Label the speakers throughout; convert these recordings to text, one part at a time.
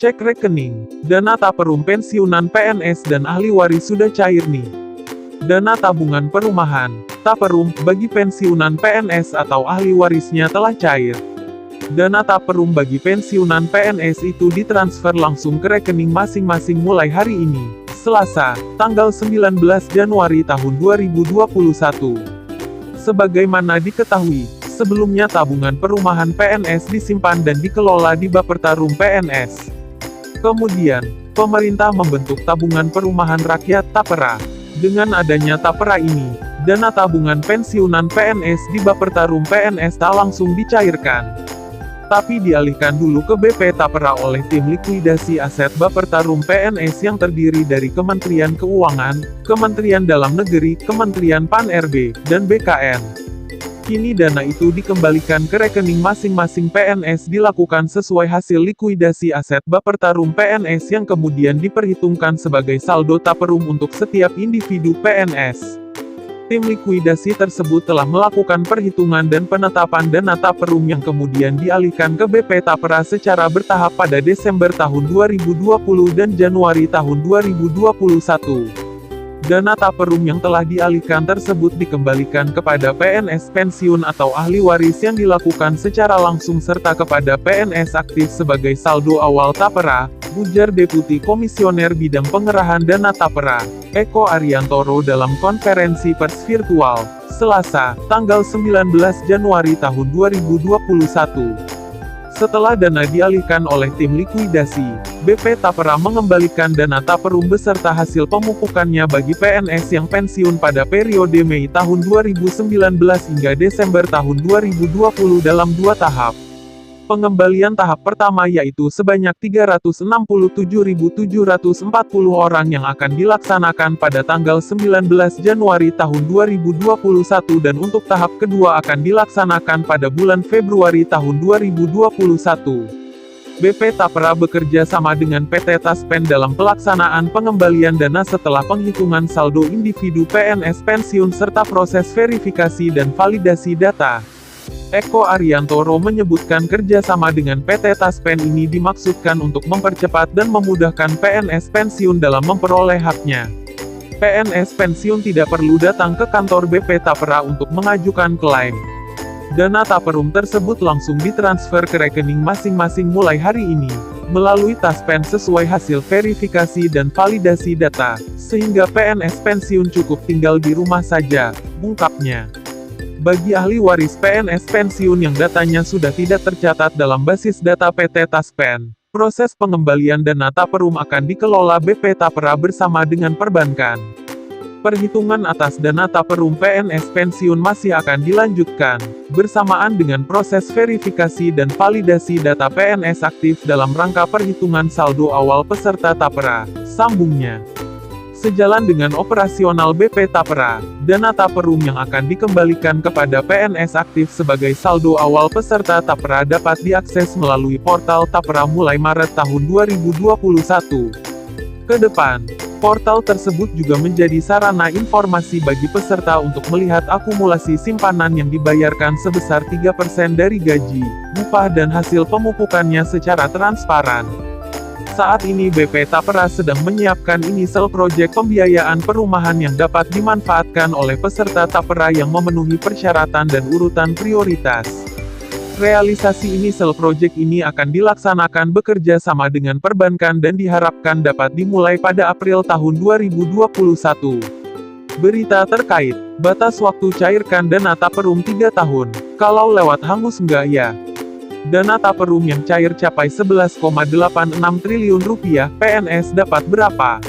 Speaker 1: Cek rekening. Dana taperum pensiunan PNS dan ahli waris sudah cair nih. Dana tabungan perumahan, taperum, bagi pensiunan PNS atau ahli warisnya telah cair. Dana taperum bagi pensiunan PNS itu ditransfer langsung ke rekening masing-masing mulai hari ini, Selasa, tanggal 19 Januari tahun 2021. Sebagaimana diketahui, sebelumnya tabungan perumahan PNS disimpan dan dikelola di Bappertarum PNS. Kemudian, pemerintah membentuk tabungan perumahan rakyat Tapera. Dengan adanya Tapera ini, dana tabungan pensiunan PNS di Bappertarum PNS tak langsung dicairkan, tapi dialihkan dulu ke BP Tapera oleh tim likuidasi aset Bappertarum PNS yang terdiri dari Kementerian Keuangan, Kementerian Dalam Negeri, Kementerian Pan-RB, dan BKN. Kini dana itu dikembalikan ke rekening masing-masing PNS dilakukan sesuai hasil likuidasi aset Bappertarum PNS yang kemudian diperhitungkan sebagai saldo taperum untuk setiap individu PNS. Tim likuidasi tersebut telah melakukan perhitungan dan penetapan dana taperum yang kemudian dialihkan ke BP Tapera secara bertahap pada Desember tahun 2020 dan Januari tahun 2021. Dana taperum yang telah dialihkan tersebut dikembalikan kepada PNS pensiun atau ahli waris yang dilakukan secara langsung serta kepada PNS aktif sebagai saldo awal Tapera, ujar Deputi Komisioner Bidang Pengerahan Dana Tapera, Eko Ariantoro dalam konferensi pers virtual, Selasa, tanggal 19 Januari tahun 2021. Setelah dana dialihkan oleh tim likuidasi, BP Tapera mengembalikan dana taperum beserta hasil pemupukannya bagi PNS yang pensiun pada periode Mei tahun 2019 hingga Desember tahun 2020 dalam 2 tahap. Pengembalian tahap pertama yaitu sebanyak 367.740 orang yang akan dilaksanakan pada tanggal 19 Januari tahun 2021 dan untuk tahap kedua akan dilaksanakan pada bulan Februari tahun 2021. BP Tapera bekerja sama dengan PT Taspen dalam pelaksanaan pengembalian dana setelah penghitungan saldo individu PNS pensiun serta proses verifikasi dan validasi data. Eko Ariantoro menyebutkan kerjasama dengan PT Taspen ini dimaksudkan untuk mempercepat dan memudahkan PNS pensiun dalam memperoleh haknya. PNS pensiun tidak perlu datang ke kantor BP Tapera untuk mengajukan klaim. Dana taperum tersebut langsung ditransfer ke rekening masing-masing mulai hari ini, melalui Taspen sesuai hasil verifikasi dan validasi data, sehingga PNS pensiun cukup tinggal di rumah saja, ungkapnya. Bagi ahli waris PNS pensiun yang datanya sudah tidak tercatat dalam basis data PT Taspen, proses pengembalian dana taperum akan dikelola BP Tapera bersama dengan perbankan. Perhitungan atas dana taperum PNS pensiun masih akan dilanjutkan, bersamaan dengan proses verifikasi dan validasi data PNS aktif dalam rangka perhitungan saldo awal peserta Tapera, sambungnya. Sejalan dengan operasional BP Tapera, dana taperum yang akan dikembalikan kepada PNS aktif sebagai saldo awal peserta Tapera dapat diakses melalui portal Tapera mulai Maret tahun 2021. Kedepan, portal tersebut juga menjadi sarana informasi bagi peserta untuk melihat akumulasi simpanan yang dibayarkan sebesar 3% dari gaji, upah dan hasil pemupukannya secara transparan. Saat ini BP Tapera sedang menyiapkan initial project pembiayaan perumahan yang dapat dimanfaatkan oleh peserta Tapera yang memenuhi persyaratan dan urutan prioritas. Realisasi initial project ini akan dilaksanakan bekerja sama dengan perbankan dan diharapkan dapat dimulai pada April tahun 2021. Berita terkait, batas waktu cairkan dana taperum 3 tahun, kalau lewat hangus enggak ya? Dana taperum yang cair capai 11,86 triliun rupiah, PNS dapat berapa?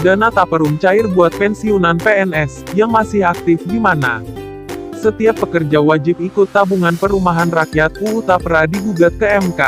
Speaker 1: Dana taperum cair buat pensiunan PNS, yang masih aktif gimana? Setiap pekerja wajib ikut tabungan perumahan rakyat UU Tapera digugat ke MK.